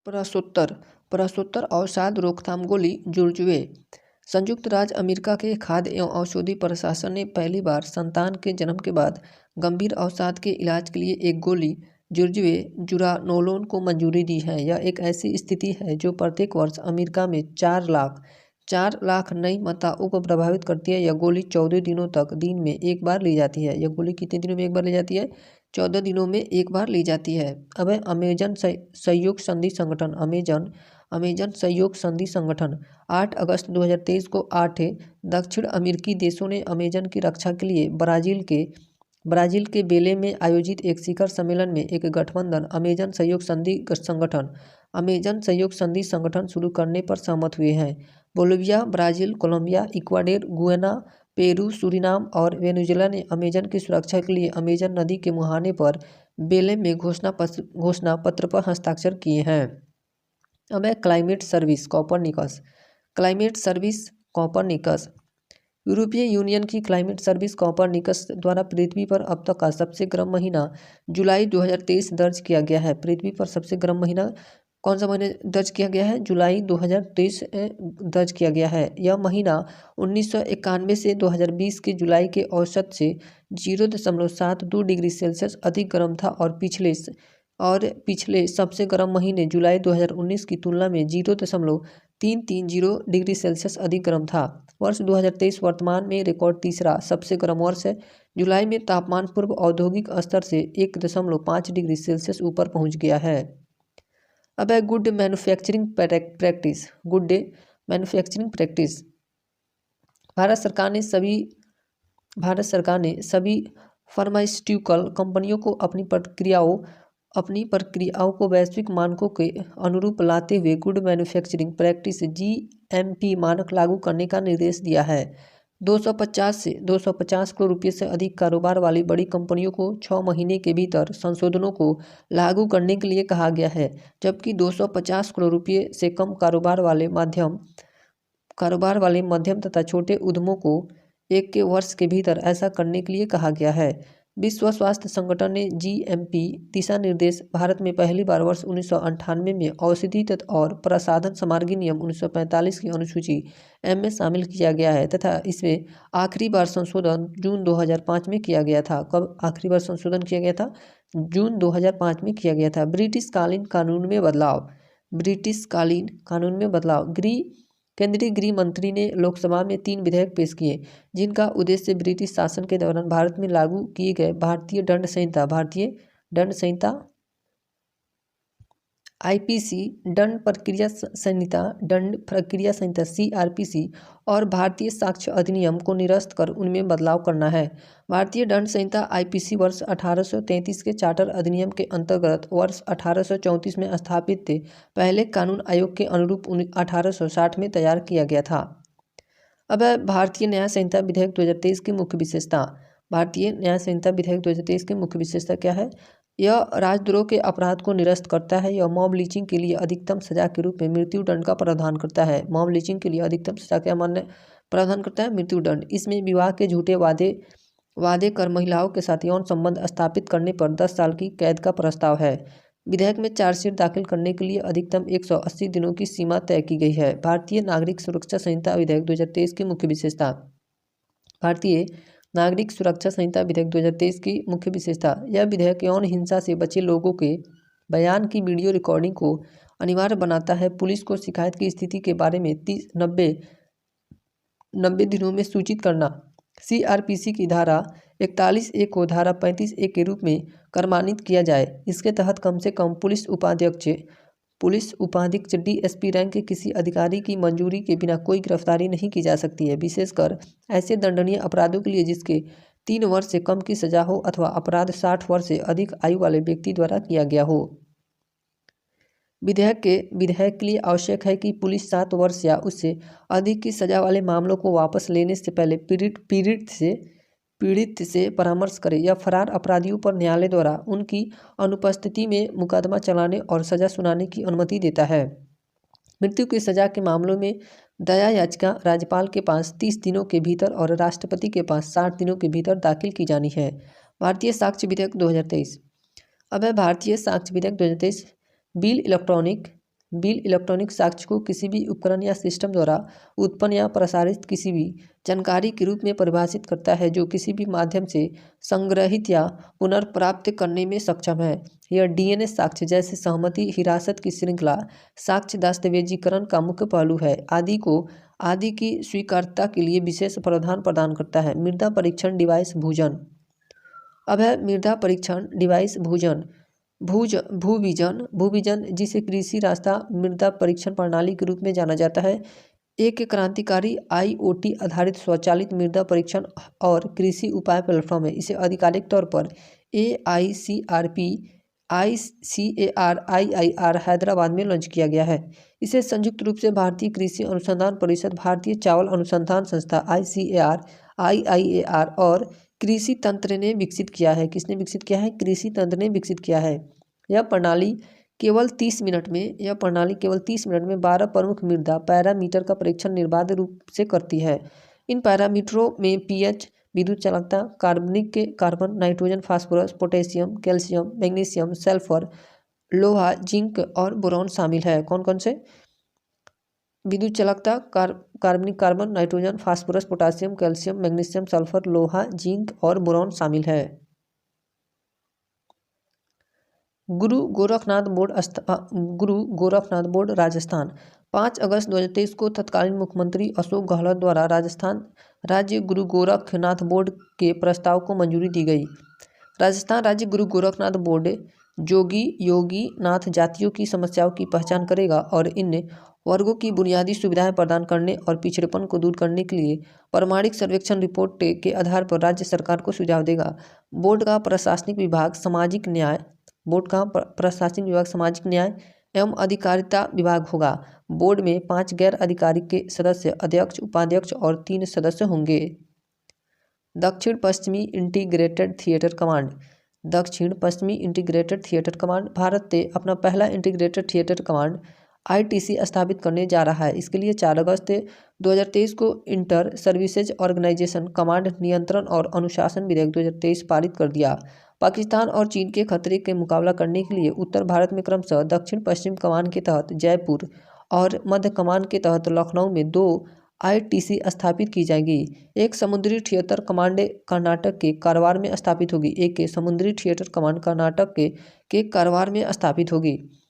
प्रसोत्तर प्रसोत्तर अवसाद रोकथाम गोली जुर्जुए। संयुक्त राज्य अमेरिका के खाद्य एवं औषधि प्रशासन ने पहली बार संतान के जन्म के बाद गंभीर अवसाद के इलाज के लिए एक गोली जुर्जुए जुरानोलोन को मंजूरी दी है। यह एक ऐसी स्थिति है जो प्रत्येक वर्ष अमेरिका में 4 लाख नई माताओं को प्रभावित करती है। यह गोली 14 दिनों तक दिन में एक बार ली जाती है। यह गोली कितने दिनों में एक बार ली जाती है? 14 दिनों में एक बार ली जाती है। अब अमेजन सहयोग संधि संगठन अमेजन सहयोग संधि संगठन 8 अगस्त 2023 को 8 दक्षिण अमेरिकी देशों ने अमेजन की रक्षा के लिए ब्राज़ील के बेले में आयोजित एक शिखर सम्मेलन में एक गठबंधन अमेजन सहयोग संधि संगठन शुरू करने पर सहमत हुए हैं। Bolivia, Brazil, Colombia, Ecuador, Guyana, Peru, Suriname और वेनेजुएला ने अमेजन की सुरक्षा के लिए अमेजन नदी के मुहाने पर बेले में घोषणा पत्र पर हस्ताक्षर किए हैं। अब है क्लाइमेट सर्विस कॉपरनिकस। यूरोपीय यूनियन की क्लाइमेट सर्विस कॉपरनिकस द्वारा पृथ्वी पर अब तक का सबसे गर्म महीना जुलाई 2023 दर्ज किया गया है। पृथ्वी पर सबसे गर्म महीना कौन सा महीना दर्ज किया गया है? जुलाई 2023 दर्ज किया गया है। यह महीना 1991 से 2020 के जुलाई के औसत से 0.72 डिग्री सेल्सियस अधिक गर्म था और पिछले सबसे गर्म महीने जुलाई 2019 की तुलना में 0.330 डिग्री सेल्सियस अधिक गर्म था। वर्ष 2023 वर्तमान में रिकॉर्ड तीसरा सबसे गर्म वर्ष है। जुलाई में तापमान पूर्व औद्योगिक स्तर से 1.5 डिग्री सेल्सियस ऊपर पहुंच गया है। अब है गुड मैन्युफैक्चरिंग प्रैक्टिस। भारत सरकार ने सभी फार्मास्यूटिकल कंपनियों को अपनी प्रक्रियाओं को वैश्विक मानकों के अनुरूप लाते हुए गुड मैन्युफैक्चरिंग प्रैक्टिस GMP मानक लागू करने का निर्देश दिया है। 250 करोड़ रुपये से अधिक कारोबार वाली बड़ी कंपनियों को 6 महीने के भीतर संशोधनों को लागू करने के लिए कहा गया है, जबकि 250 करोड़ रुपये से कम कारोबार वाले मध्यम तथा छोटे उद्यमों को 1 वर्ष के भीतर ऐसा करने के लिए कहा गया है। विश्व स्वास्थ्य संगठन ने GMP दिशा निर्देश भारत में पहली बार वर्ष 1998 में औषधि और प्रसाधन सामग्री नियम 1945 की अनुसूची M में शामिल किया गया है तथा इसमें आखिरी बार संशोधन जून 2005 में किया गया था। कब आखिरी बार संशोधन किया गया था? जून 2005 में किया गया था। ब्रिटिशकालीन कानून में बदलाव। केंद्रीय गृह मंत्री ने लोकसभा में 3 विधेयक पेश किए, जिनका उद्देश्य ब्रिटिश शासन के दौरान भारत में लागू किए गए भारतीय दंड संहिता IPC, दंड प्रक्रिया संहिता CRPC और भारतीय साक्ष्य अधिनियम को निरस्त कर उनमें बदलाव करना है। भारतीय दंड संहिता IPC वर्ष 1833 के चार्टर अधिनियम के अंतर्गत वर्ष 1834 में स्थापित पहले कानून आयोग के अनुरूप 1860 में तैयार किया गया था। अब भारतीय न्याय संहिता विधेयक 2023 की मुख्य विशेषता। भारतीय न्याय संहिता विधेयक 2023 की मुख्य विशेषता क्या है? यह राजद्रोह के अपराध को निरस्त करता है। यह मॉब लिंचिंग के लिए अधिकतम सजा के रूप में मृत्यु दंड का प्रावधान करता है। मॉब लिंचिंग के लिए अधिकतम सजा क्या प्रावधान करता है? मृत्यु दंड। इसमें विवाह के झूठे वादे कर महिलाओं के साथ यौन संबंध स्थापित करने पर 10 साल की कैद का प्रस्ताव है। विधेयक में चार्जशीट दाखिल करने के लिए अधिकतम 180 दिनों की सीमा तय की गई है। भारतीय नागरिक सुरक्षा संहिता विधेयक 2023 की मुख्य विशेषता। भारतीय नागरिक सुरक्षा संहिता विधेयक 2023 की मुख्य विशेषता। यह विधेयक यौन हिंसा से बचे लोगों के बयान की वीडियो रिकॉर्डिंग को अनिवार्य बनाता है। पुलिस को शिकायत की स्थिति के बारे में 90 दिनों में सूचित करना। CRPC की धारा 41A को धारा 35A के रूप में कर्मान्वित किया जाए। इसके तहत कम से कम पुलिस उपाधीक्षक DSP रैंक के किसी अधिकारी की मंजूरी के बिना कोई गिरफ्तारी नहीं की जा सकती है, विशेषकर ऐसे दंडनीय अपराधों के लिए जिसके 3 वर्ष से कम की सजा हो अथवा अपराध 60 वर्ष से अधिक आयु वाले व्यक्ति द्वारा किया गया हो। विधेयक के लिए आवश्यक है कि पुलिस 7 वर्ष या उससे अधिक की सजा वाले मामलों को वापस लेने से पहले पीड़ित से परामर्श करे या फरार अपराधियों पर न्यायालय द्वारा उनकी अनुपस्थिति में मुकदमा चलाने और सजा सुनाने की अनुमति देता है। मृत्यु की सजा के मामलों में दया याचिका राज्यपाल के पास 30 दिनों के भीतर और राष्ट्रपति के पास 60 दिनों के भीतर दाखिल की जानी है। भारतीय साक्ष्य विधेयक 2023। अब है भारतीय साक्ष्य विधेयक 2023। बिल बिल इलेक्ट्रॉनिक साक्ष्य को किसी भी उपकरण या सिस्टम द्वारा उत्पन्न या प्रसारित किसी भी जानकारी के रूप में परिभाषित करता है जो किसी भी माध्यम से संग्रहित या पुनर्प्राप्त करने में सक्षम है। यह डीएनए साक्ष्य जैसे सहमति, हिरासत की श्रृंखला साक्ष्य दस्तावेजीकरण का मुख्य पहलू है। आदि की स्वीकार्यता के लिए विशेष प्रावधान प्रदान करता है। मृदा परीक्षण डिवाइस भूजन। अब है मृदा परीक्षण डिवाइस भूविजन जिसे कृषि रास्ता मृदा परीक्षण प्रणाली के रूप में जाना जाता है, एक क्रांतिकारी IoT आधारित स्वचालित मृदा परीक्षण और कृषि उपाय प्लेटफॉर्म है। इसे आधिकारिक तौर पर ICAR हैदराबाद में लॉन्च किया गया है। इसे संयुक्त रूप से भारतीय कृषि अनुसंधान परिषद, भारतीय चावल अनुसंधान संस्था IIAR और कृषि तंत्र ने विकसित किया है। किसने विकसित किया है? कृषि तंत्र ने विकसित किया है। यह प्रणाली केवल 30 मिनट में 12 प्रमुख मृदा पैरामीटर का परीक्षण निर्बाध रूप से करती है। इन पैरामीटरों में pH, विद्युत चालकता, carbon, nitrogen, phosphorus, potassium, calcium, magnesium, sulphur, लोहा, जिंक और बोरॉन शामिल है। कौन कौन से? विद्युत चालकता, carbon, nitrogen, phosphorus, potassium, calcium, magnesium, sulphur, लोहा, जिंक और बोरॉन शामिल है। गुरु गोरखनाथ बोर्ड राजस्थान। 5 अगस्त 2023 को तत्कालीन मुख्यमंत्री अशोक गहलोत द्वारा राजस्थान राज्य गुरु गोरखनाथ बोर्ड के प्रस्ताव को मंजूरी दी गई। राजस्थान राज्य गुरु गोरखनाथ बोर्ड योगी नाथ जातियों की समस्याओं की पहचान करेगा और इन वर्गों की बुनियादी सुविधाएं प्रदान करने और पिछड़ेपन को दूर करने के लिए प्रमाणिक सर्वेक्षण रिपोर्ट के आधार पर राज्य सरकार को सुझाव देगा। बोर्ड का प्रशासनिक विभाग सामाजिक न्याय एवं अधिकारिता विभाग होगा। बोर्ड में 5 गैर अधिकारी के सदस्य, अध्यक्ष, उपाध्यक्ष और 3 सदस्य होंगे। दक्षिण पश्चिमी इंटीग्रेटेड थिएटर कमांड भारत ने अपना पहला इंटीग्रेटेड थिएटर कमांड ITC स्थापित करने जा रहा है। इसके लिए 4 अगस्त 2023 को इंटर सर्विसेज ऑर्गेनाइजेशन कमांड नियंत्रण और अनुशासन विधेयक 2023 पारित कर दिया। पाकिस्तान और चीन के खतरे के मुकाबला करने के लिए उत्तर भारत में क्रमशः दक्षिण पश्चिम कमान के तहत जयपुर और मध्य कमान के तहत लखनऊ में 2 ITC स्थापित की जाएगी। एक समुद्री थिएटर कमांड कर्नाटक के कारवार में स्थापित होगी। एक समुद्री थिएटर कमांड कर्नाटक के कारवार में स्थापित होगी।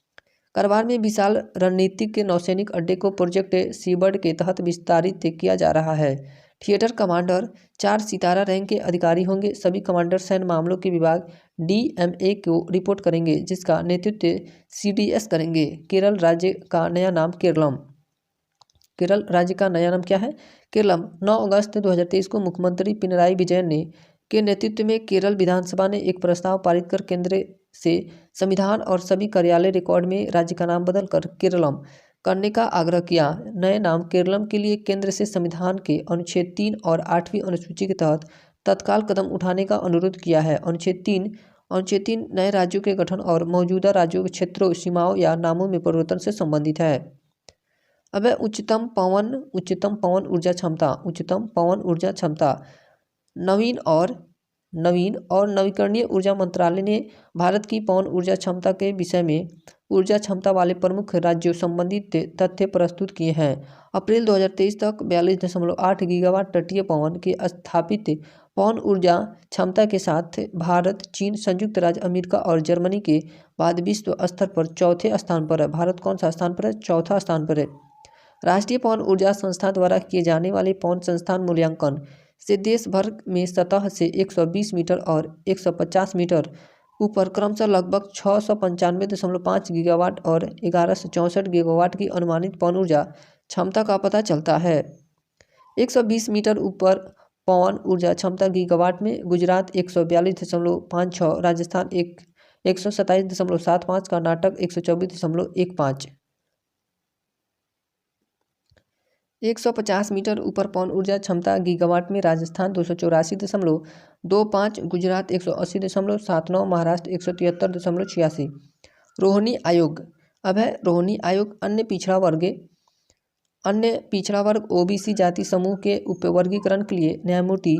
कारवार में विशाल रणनीतिक नौसैनिक अड्डे को प्रोजेक्ट सीबर्ड के तहत विस्तारित किया जा रहा है। थिएटर कमांडर 4 सितारा रैंक के अधिकारी होंगे। सभी कमांडर सैन्य मामलों के विभाग DMA को रिपोर्ट करेंगे, जिसका नेतृत्व CDS करेंगे। केरल राज्य का नया नाम क्या है? केरलम। 9 अगस्त 2023 को मुख्यमंत्री पिनराई विजयन के नेतृत्व में केरल विधानसभा ने एक प्रस्ताव पारित कर केंद्र से संविधान और सभी कार्यालय रिकॉर्ड में राज्य का नाम बदलकर केरलम करने का आग्रह किया। नए नाम केरलम के लिए केंद्र से संविधान के अनुच्छेद 3 और 8वीं अनुसूची के तहत तत्काल कदम उठाने का अनुरोध किया है। अनुच्छेद 3 नए राज्यों के गठन और मौजूदा राज्यों के क्षेत्रों, सीमाओं या नामों में परिवर्तन से संबंधित है। अब है उच्चतम पवन ऊर्जा क्षमता। नवीन और नवीकरणीय ऊर्जा मंत्रालय ने भारत की पवन ऊर्जा क्षमता के विषय में ऊर्जा क्षमता वाले प्रमुख राज्यों संबंधित तथ्य प्रस्तुत किए हैं। अप्रैल 2023 तक 42.8 गीगावाट तटीय पवन के स्थापित पवन ऊर्जा क्षमता के साथ भारत, चीन, संयुक्त राज्य अमेरिका और जर्मनी के बाद विश्व स्तर पर चौथे स्थान पर है। भारत कौन सा स्थान पर है? चौथा स्थान पर है। राष्ट्रीय पवन ऊर्जा संस्थान द्वारा किए जाने वाले पवन संस्थान मूल्यांकन से देश भर में सतह से 120 मीटर और 150 मीटर ऊपर क्रमशः लगभग 695.5 गीगावाट और 1164 गीगावाट की अनुमानित पवन ऊर्जा क्षमता का पता चलता है। 120 मीटर ऊपर पवन ऊर्जा क्षमता गीगावाट में गुजरात 142.56, राजस्थान 127.75, कर्नाटक 124.15। 150 मीटर ऊपर पवन ऊर्जा क्षमता गीगावाट में राजस्थान 284.25, गुजरात 180.79, महाराष्ट्र 173.86। रोहिणी आयोग। अब है रोहिणी आयोग अन्य पिछड़ा वर्ग OBC जाति समूह के उपवर्गीकरण के लिए न्यायमूर्ति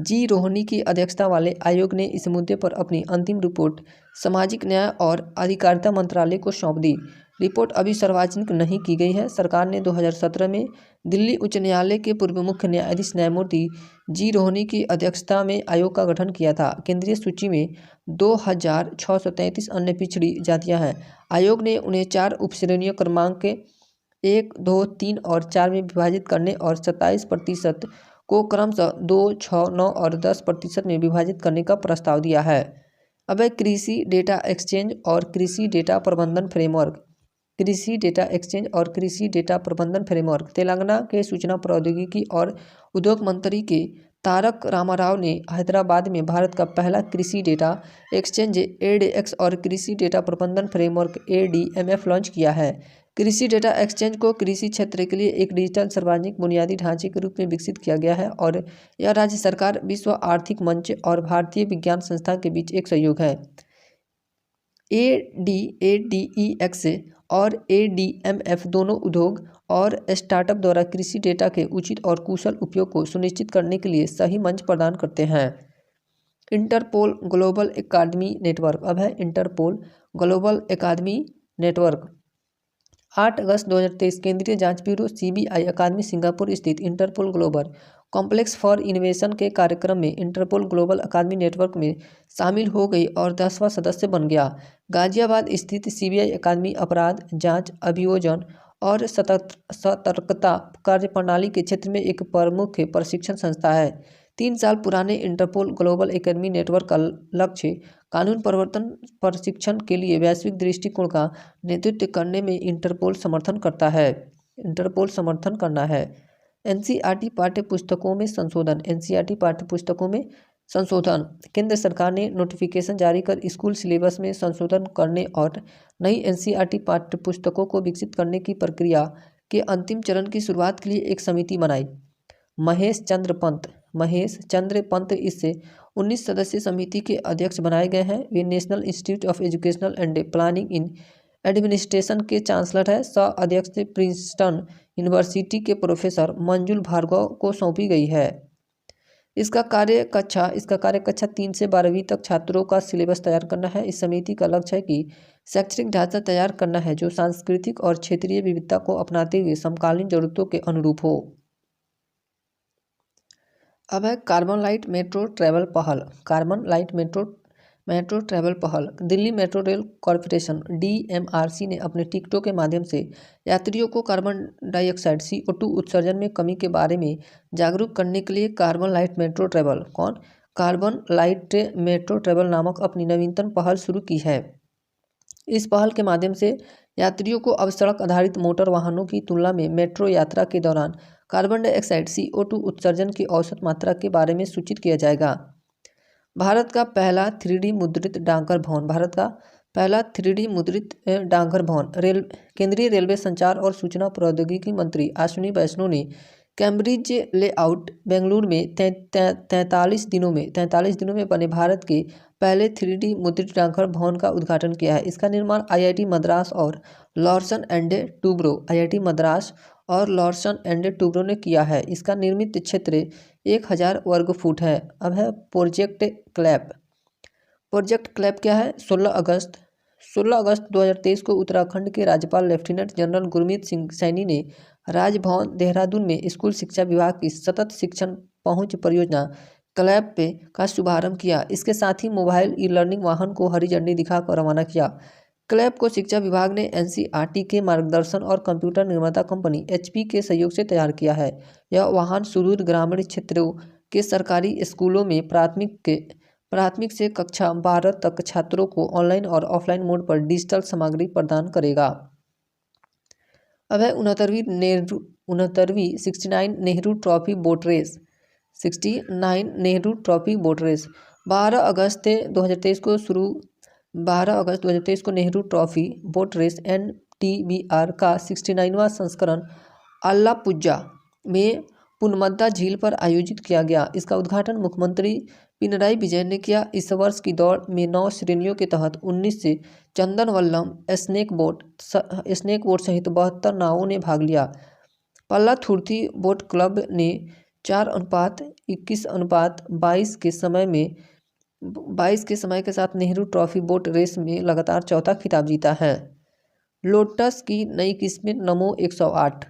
G रोहिणी की अध्यक्षता वाले आयोग ने इस मुद्दे पर अपनी अंतिम रिपोर्ट सामाजिक न्याय और अधिकारिता मंत्रालय को सौंप दी। रिपोर्ट अभी सार्वजनिक नहीं की गई है। सरकार ने 2017 में दिल्ली उच्च न्यायालय के पूर्व मुख्य न्यायाधीश न्यायमूर्ति जी रोहनी की अध्यक्षता में आयोग का गठन किया था। केंद्रीय सूची में 2633 अन्य पिछड़ी जातियां हैं। आयोग ने उन्हें 4 उपश्रेणियों क्रमांक 1, 2, 3 और 4 में विभाजित करने और 27% को क्रमशः 2, 6, 9 और 10% में विभाजित करने का प्रस्ताव दिया है। अब है कृषि डेटा एक्सचेंज और कृषि डेटा प्रबंधन फ्रेमवर्क। कृषि डेटा एक्सचेंज और कृषि डेटा प्रबंधन फ्रेमवर्क तेलंगाना के सूचना प्रौद्योगिकी और उद्योग मंत्री के तारक रामाराव ने हैदराबाद में भारत का पहला कृषि डेटा एक्सचेंज एडेक्स और कृषि डेटा प्रबंधन फ्रेमवर्क ADMF लॉन्च किया है। कृषि डेटा एक्सचेंज को कृषि क्षेत्र के लिए एक डिजिटल सार्वजनिक बुनियादी ढांचे के रूप में विकसित किया गया है और यह राज्य सरकार, विश्व आर्थिक मंच और भारतीय विज्ञान संस्थान के बीच एक सहयोग है। ADEX और ADMF दोनों उद्योग और स्टार्टअप द्वारा कृषि डेटा के उचित और कुशल उपयोग को सुनिश्चित करने के लिए सही मंच प्रदान करते हैं। Interpol global academy network. अब है इंटरपोल ग्लोबल एकेडमी नेटवर्क। 8 अगस्त 2023 केंद्रीय जांच ब्यूरो CBI अकादमी सिंगापुर स्थित Interpol global complex for innovation के कार्यक्रम में इंटरपोल ग्लोबल अकादमी नेटवर्क में शामिल हो गई और 10वां सदस्य बन गया। गाजियाबाद स्थित CBI अकादमी अपराध जांच, अभियोजन और सतर्कता कार्यप्रणाली के क्षेत्र में एक प्रमुख प्रशिक्षण संस्था है। 3 साल पुराने इंटरपोल ग्लोबल एकेडमी नेटवर्क का लक्ष्य कानून प्रवर्तन प्रशिक्षण के लिए वैश्विक दृष्टिकोण का नेतृत्व करने में इंटरपोल समर्थन करना है। NCERT पाठ्य पुस्तकों में संशोधन। NCERT पाठ्य पुस्तकों में संशोधन। केंद्र सरकार ने नोटिफिकेशन जारी कर स्कूल सिलेबस में संशोधन करने और नई NCERT पाठ्य पुस्तकों को विकसित करने की प्रक्रिया के अंतिम चरण की शुरुआत के लिए एक समिति बनाई। महेश चंद्र पंत इस 19 सदस्यीय समिति के अध्यक्ष बनाए गए हैं। वे national institute of educational and planning in administration के चांसलर है। सह अध्यक्ष प्रिंसटन यूनिवर्सिटी के प्रोफेसर मंजुल भार्गव को सौंपी गई है। इसका कार्य कक्षा 3 से 12वीं तक छात्रों का सिलेबस तैयार करना है। इस समिति का लक्ष्य है कि शैक्षणिक ढांचा तैयार करना है जो सांस्कृतिक और क्षेत्रीय विविधता को अपनाते हुए समकालीन जरूरतों के अनुरूप हो। अब है कार्बन लाइट मेट्रो ट्रैवल पहल। Delhi metro rail corporation DMRC ने अपने टिकटों के माध्यम से यात्रियों को कार्बन डाइऑक्साइड CO2 उत्सर्जन में कमी के बारे में जागरूक करने के लिए कार्बन लाइट मेट्रो ट्रैवल नामक अपनी नवीनतम पहल शुरू की है। इस पहल के माध्यम से यात्रियों को अब सड़क आधारित मोटर वाहनों की तुलना में मेट्रो यात्रा के दौरान कार्बन डाइऑक्साइड CO2 उत्सर्जन की औसत मात्रा के बारे में सूचित किया जाएगा। भारत का पहला 3D मुद्रित डाकघर भवन केंद्रीय रेलवे, संचार और सूचना प्रौद्योगिकी मंत्री अश्विनी वैष्णव ने कैम्ब्रिज लेआउट, बेंगलुरु में 43 दिनों में बने भारत के पहले 3D मुद्रित डाकघर भवन का उद्घाटन किया है। इसका निर्माण IIT मद्रास और लॉर्सन एंड टूब्रो ने किया है। इसका निर्मित क्षेत्र 1000 वर्ग फुट है। अब है प्रोजेक्ट क्लैप क्या है? 16 अगस्त 2023 को उत्तराखंड के राज्यपाल लेफ्टिनेंट जनरल गुरमीत सिंह सैनी ने राजभवन देहरादून में स्कूल शिक्षा विभाग की सतत शिक्षण पहुंच परियोजना क्लैप का शुभारंभ किया। इसके साथ ही मोबाइल ई-लर्निंग वाहन को हरी झंडी दिखाकर रवाना किया। क्लैप को शिक्षा विभाग ने NCERT के मार्गदर्शन और कंप्यूटर निर्माता कंपनी HP के सहयोग से तैयार किया है। यह वाहन सुदूर ग्रामीण क्षेत्रों के सरकारी स्कूलों में प्राथमिक से कक्षा 12 तक छात्रों को ऑनलाइन और ऑफलाइन मोड पर डिजिटल सामग्री प्रदान करेगा। अब है 69वीं 69 नेहरू ट्रॉफी बोट रेस। 12 अगस्त 2023 को Nehru trophy boat race NTBR का 69वां संस्करण अल्लापुझा में पुनमद्दा झील पर आयोजित किया गया। इसका उद्घाटन मुख्यमंत्री पिनराई विजयन ने किया। इस वर्ष की दौड़ में 9 श्रेणियों के तहत 19 से चंदन वल्लम स्नेक बोट सहित 72 नावों ने भाग लिया। पल्लाथुर्ती बोट क्लब ने 4:21:22 के समय के साथ नेहरू ट्रॉफी बोट रेस में लगातार चौथा खिताब जीता है। लोटस की नई किस्में नमो 108।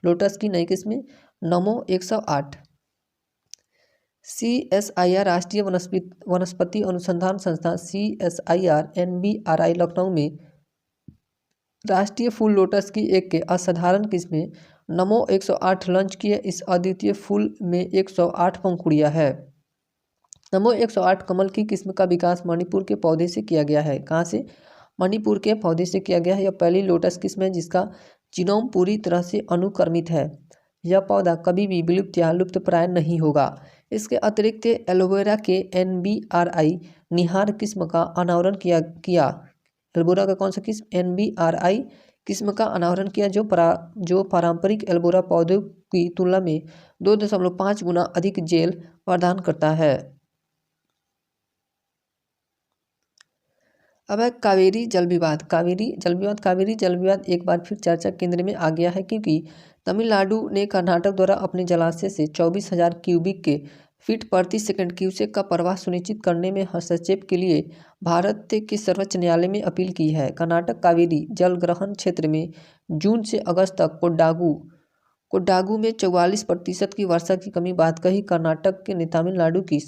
लोटस की नई किस्में नमो 108। CSIR राष्ट्रीय वनस्पति अनुसंधान संस्थान CSIR NBRI लखनऊ में राष्ट्रीय फूल लोटस की एक के असाधारण किस्में नमो 108 लॉन्च किए। इस अद्वितीय फूल में 108 पंखुड़ियाँ है। नमो 108 कमल की किस्म का विकास मणिपुर के पौधे से किया गया है। कहाँ से? मणिपुर के पौधे से किया गया है। यह पहली लोटस किस्म है जिसका जीनोम पूरी तरह से अनुक्रमित है। यह पौधा कभी भी विलुप्त या लुप्तप्राय नहीं होगा। इसके अतिरिक्त एलोवेरा के NBRI निहार किस्म का अनावरण किया। एल्बोरा का कौन सा किस्म? NBRI किस्म का अनावरण किया जो पारंपरिक एल्बोरा पौधों की तुलना में 2.5 गुना अधिक जेल प्रदान करता है। अब है कावेरी जल विवाद। कावेरी जल विवाद एक बार फिर चर्चा केंद्र में आ गया है क्योंकि तमिलनाडु ने कर्नाटक द्वारा अपने जलाशय से 24,000 क्यूबिक के फीट प्रति सेकंड क्यूसेक का प्रवाह सुनिश्चित करने में हस्तक्षेप के लिए भारत के सर्वोच्च न्यायालय में अपील की है। कर्नाटक कावेरी जल ग्रहण क्षेत्र में जून से अगस्त तक कोडागू में 44% की वर्षा की कमी बात कही कर्नाटक के ने तमिलनाडु की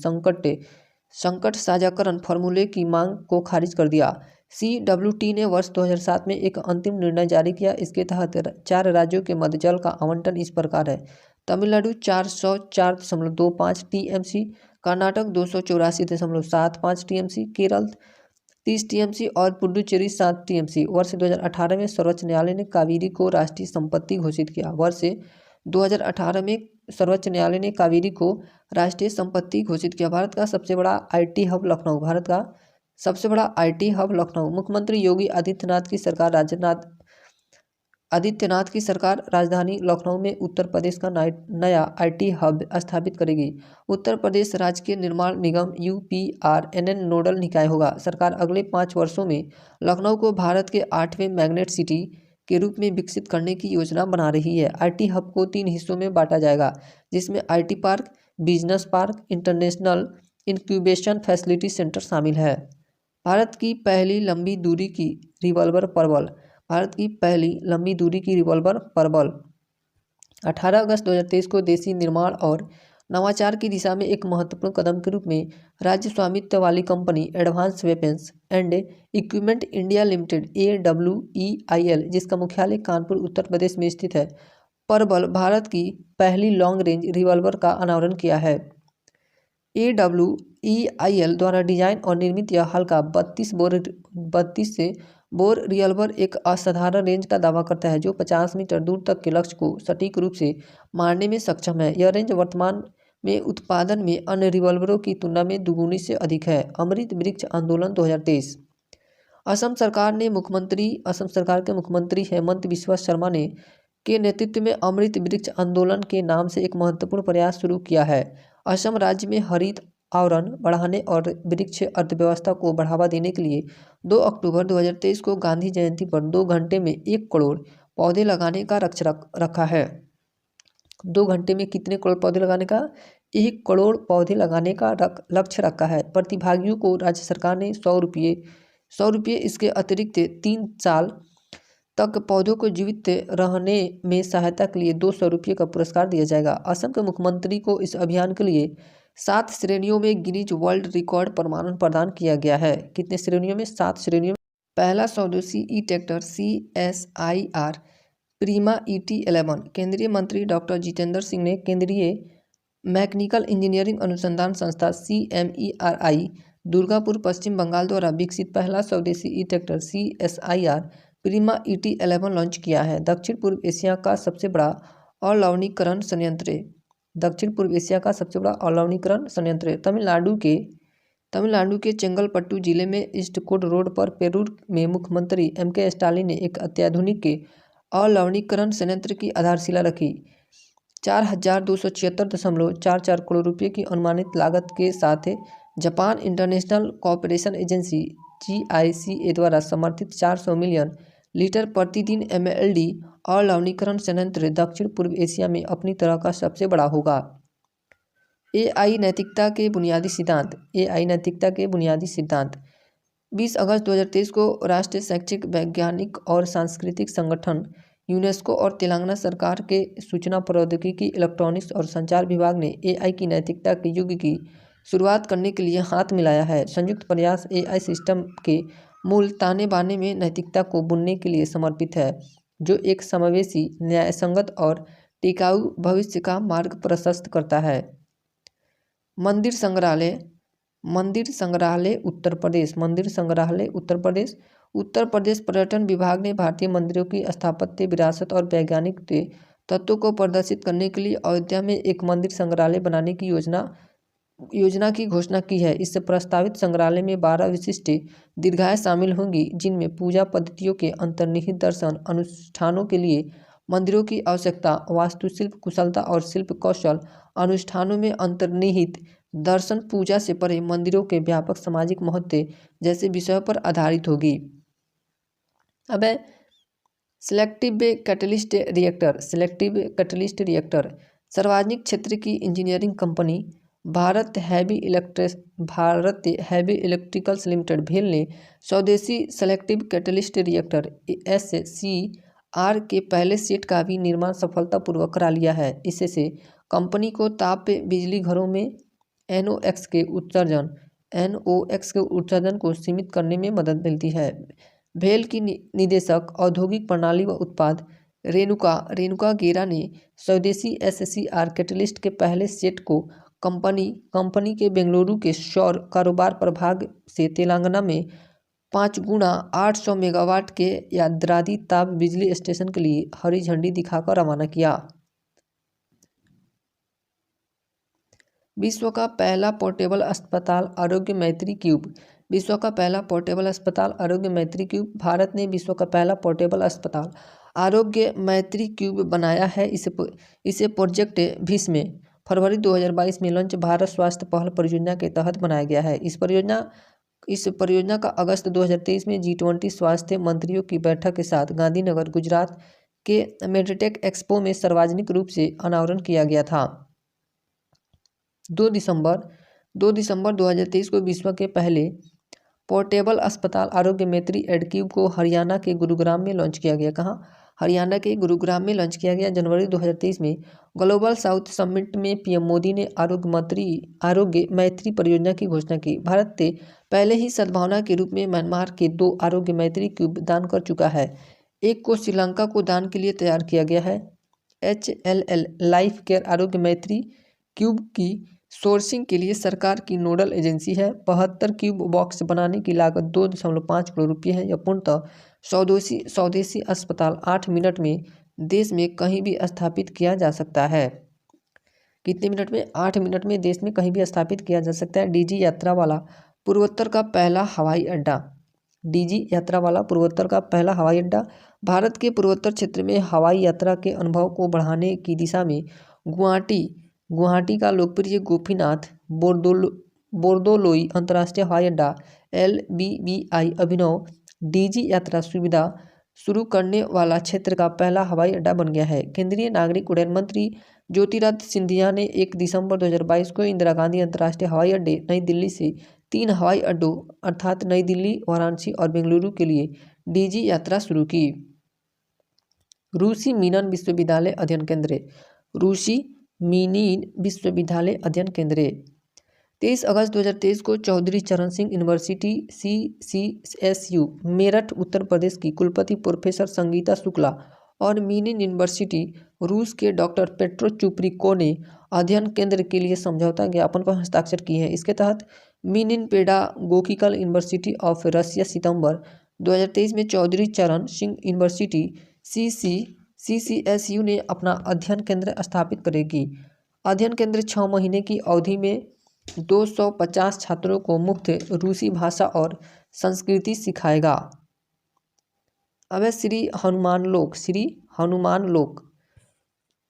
संकट साझाकरण फॉर्मूले की मांग को खारिज कर दिया। CWT ने वर्ष 2007 में एक अंतिम निर्णय जारी किया। इसके तहत 4 राज्यों के मध्य जल का आवंटन इस प्रकार है: Tamil Nadu 404.25 TMC, Karnataka 284.75 TMC, Kerala 30 TMC और पुडुचेरी 7 TMC। वर्ष 2018 में सर्वोच्च न्यायालय ने कावेरी को राष्ट्रीय संपत्ति घोषित किया। वर्ष 2018 में सर्वोच्च न्यायालय ने कावेरी को राष्ट्रीय संपत्ति घोषित किया। भारत का सबसे बड़ा IT हब लखनऊ। मुख्यमंत्री योगी आदित्यनाथ की सरकार राजधानी लखनऊ में उत्तर प्रदेश का नया IT हब स्थापित करेगी। उत्तर प्रदेश राज्य के निर्माण निगम UPRNN नोडल निकाय होगा। सरकार अगले 5 वर्षों में लखनऊ को भारत के 8वें मैग्नेट सिटी के रूप में विकसित करने की योजना बना रही है। IT हब को 3 हिस्सों में बांटा जाएगा जिसमें IT park, business park, international incubation facility centre शामिल है। भारत की पहली लंबी दूरी की रिवॉल्वर परवल 18 अगस्त 2023 को देशी निर्माण और नवाचार की दिशा में एक महत्वपूर्ण कदम के रूप में राज्य स्वामित्व वाली company advance weapons and equipment India limited AWEIL, जिसका मुख्यालय कानपुर उत्तर प्रदेश में स्थित है, परबल भारत की पहली लॉन्ग रेंज रिवॉल्वर का अनावरण किया है। AWEIL द्वारा डिजाइन और निर्मित यह हल्का 32 से बोर रिवॉल्वर एक असाधारण रेंज का दावा करता है जो 50 मीटर दूर तक के लक्ष्य को सटीक रूप से मारने में सक्षम है। यह रेंज वर्तमान में उत्पादन में अन्य रिवॉल्वरों की तुलना में दुगुनी से अधिक है। अमृत वृक्ष आंदोलन 2023। असम सरकार के मुख्यमंत्री हेमंत बिस्वा शर्मा के नेतृत्व में अमृत वृक्ष आंदोलन के नाम से एक महत्वपूर्ण प्रयास शुरू किया है। असम राज्य में हरित आवरण बढ़ाने और वृक्ष अर्थव्यवस्था को बढ़ावा देने के लिए 2 अक्टूबर 2023 को गांधी जयंती पर 2 घंटे में 1 करोड़ पौधे लगाने का लक्ष्य रखा है। 2 घंटे में कितने करोड़ पौधे लगाने का? 1 करोड़ पौधे लगाने का लक्ष्य रखा है। प्रतिभागियों को राज्य सरकार ने 100 रुपये इसके अतिरिक्त 3 साल तक पौधों को जीवित रहने में सहायता के लिए 200 रुपये का पुरस्कार दिया जाएगा। असम के मुख्यमंत्री को इस अभियान के लिए 7 श्रेणियों में गिनीज वर्ल्ड रिकॉर्ड प्रमाणन प्रदान किया गया है। कितने श्रेणियों में? 7 श्रेणियों में। पहला स्वदेशी ई ट्रैक्टर CSIR प्रीमा ET11। केंद्रीय मंत्री डॉक्टर जितेंद्र सिंह ने केंद्रीय मैकेनिकल इंजीनियरिंग अनुसंधान संस्था CMERI दुर्गापुर पश्चिम बंगाल द्वारा विकसित पहला स्वदेशी ई ट्रैक्टर CSIR प्रीमा ET11 लॉन्च किया है। दक्षिण पूर्व एशिया का सबसे बड़ा अलवणीकरण संयंत्र तमिलनाडु के चेंगलपट्टू जिले में ईस्टकोट रोड पर पेरूर में मुख्यमंत्री MK स्टालिन ने एक अत्याधुनिक अलवणीकरण संयंत्र की आधारशिला रखी। 4,276.44 करोड़ रुपये की अनुमानित लागत के साथ Japan international cooperation agency GICA द्वारा समर्थित 400 मिलियन लीटर प्रतिदिन MLD अलवणीकरण संयंत्र दक्षिण पूर्व एशिया में अपनी तरह का सबसे बड़ा होगा। AI नैतिकता के बुनियादी सिद्धांत 20 अगस्त 2023 को राष्ट्रीय शैक्षिक वैज्ञानिक और सांस्कृतिक संगठन यूनेस्को और तेलंगाना सरकार के सूचना प्रौद्योगिकी, इलेक्ट्रॉनिक्स और संचार विभाग ने एआई की नैतिकता के युग की शुरुआत करने के लिए हाथ मिलाया है। संयुक्त प्रयास एआई सिस्टम के मूल ताने बाने में नैतिकता को बुनने के लिए समर्पित है, जो एक समावेशी, न्यायसंगत और टिकाऊ भविष्य का मार्ग प्रशस्त करता है। मंदिर संग्रहालय उत्तर प्रदेश। मंदिर संग्रहालय उत्तर प्रदेश पर्यटन विभाग ने भारतीय मंदिरों की स्थापत्य विरासत और वैज्ञानिक तत्वों को प्रदर्शित करने के लिए अयोध्या में एक मंदिर संग्रहालय बनाने की योजना की घोषणा की है। इस प्रस्तावित संग्रहालय में 12 विशिष्ट दीर्घाएं शामिल होंगी, जिनमें पूजा पद्धतियों के अंतर्निहित दर्शन, अनुष्ठानों के लिए मंदिरों की आवश्यकता, वास्तुशिल्प कुशलता और शिल्प कौशल, अनुष्ठानों में अंतर्निहित दर्शन, पूजा से परे मंदिरों के व्यापक सामाजिक महत्व जैसे विषयों पर आधारित होगी। अब है सिलेक्टिव कैटलिस्ट रिएक्टर। सार्वजनिक क्षेत्र की engineering company Bharat heavy electricals limited भेल ने स्वदेशी सेलेक्टिव कैटलिस्ट रिएक्टर SCR के पहले सेट का भी निर्माण सफलतापूर्वक करा लिया है। इससे कंपनी को ताप बिजली घरों में NOx के उत्सर्जन को सीमित करने में मदद मिलती है। भेल की निदेशक औद्योगिक प्रणाली व उत्पाद रेणुका गेरा ने स्वदेशी SCR कैटलिस्ट के पहले सेट को कंपनी के बेंगलुरु के सौर कारोबार प्रभाग से तेलंगाना में 5 गुना 800 मेगावाट के यादाद्री ताप बिजली स्टेशन के लिए हरी झंडी दिखाकर रवाना किया। विश्व का पहला पोर्टेबल अस्पताल आरोग्य मैत्री क्यूब। विश्व का पहला पोर्टेबल अस्पताल आरोग्य मैत्री क्यूब। भारत ने विश्व का पहला पोर्टेबल अस्पताल आरोग्य मैत्री क्यूब बनाया है। इसे प्रोजेक्ट भीष्म में फरवरी 2022 में लॉन्च भारत स्वास्थ्य पहल परियोजना के तहत बनाया गया है। इस परियोजना का अगस्त 2023 में G20 स्वास्थ्य मंत्रियों की बैठक के साथ गांधीनगर, गुजरात के मेडटेक एक्सपो में सार्वजनिक रूप से अनावरण किया गया था। 2 दिसंबर 2023 को विश्व के पहले पोर्टेबल अस्पताल आरोग्य मैत्री एडक्यूब को हरियाणा के गुरुग्राम में लॉन्च किया गया। कहाँ? हरियाणा के गुरुग्राम में लॉन्च किया गया। जनवरी 2023 में ग्लोबल साउथ समिट में पीएम मोदी ने आरोग्य मैत्री परियोजना की घोषणा की। भारत ने पहले ही सद्भावना के रूप में म्यांमार के 2 आरोग्य मैत्री क्यूब दान कर चुका है। एक को श्रीलंका को दान के लिए तैयार किया गया है। HLL लाइफ केयर आरोग्य मैत्री क्यूब की सोर्सिंग के लिए सरकार की नोडल एजेंसी है। 72 क्यूब बॉक्स बनाने की लागत 2.5 करोड़ रुपये है। यह पूर्णतः स्वदेशी अस्पताल 8 मिनट में देश में कहीं भी स्थापित किया जा सकता है। कितने मिनट में? 8 मिनट में देश में कहीं भी स्थापित किया जा सकता है। DG यात्रा वाला पूर्वोत्तर का पहला हवाई अड्डा। DG यात्रा वाला पूर्वोत्तर का पहला हवाई अड्डा। भारत के पूर्वोत्तर क्षेत्र में हवाई यात्रा के अनुभव को बढ़ाने की दिशा में गुवाहाटी का लोकप्रिय गोपीनाथ बोरदोलोई अंतर्राष्ट्रीय हवाई अड्डा LBBI अभिनव DG यात्रा सुविधा शुरू करने वाला क्षेत्र का पहला हवाई अड्डा बन गया है। केंद्रीय नागरिक उड्डयन मंत्री ज्योतिरादित्य सिंधिया ने 1 दिसंबर 2022 को इंदिरा गांधी अंतर्राष्ट्रीय हवाई अड्डे नई दिल्ली से 3 हवाई अड्डों अर्थात नई दिल्ली, वाराणसी और बेंगलुरु के लिए DG यात्रा शुरू की। रूसी मीनन विश्वविद्यालय अध्ययन केंद्र। रूसी मीनीन विश्वविद्यालय अध्ययन केंद्र 23 अगस्त 2023 को चौधरी चरण सिंह यूनिवर्सिटी CCSU मेरठ उत्तर प्रदेश की कुलपति प्रोफेसर संगीता शुक्ला और मीनीन यूनिवर्सिटी रूस के डॉक्टर पेट्रो चुप्रिको ने अध्ययन केंद्र के लिए समझौता ज्ञापन पर हस्ताक्षर किए हैं। इसके तहत मीनीन पेडागोगिकल यूनिवर्सिटी ऑफ रसिया सितंबर 2023 में चौधरी चरण सिंह यूनिवर्सिटी CCSU ने अपना अध्ययन केंद्र स्थापित करेगी। अध्ययन केंद्र 6 महीने की अवधि में 250 छात्रों को मुफ्त रूसी भाषा और संस्कृति सिखाएगा। अब श्री हनुमान लोक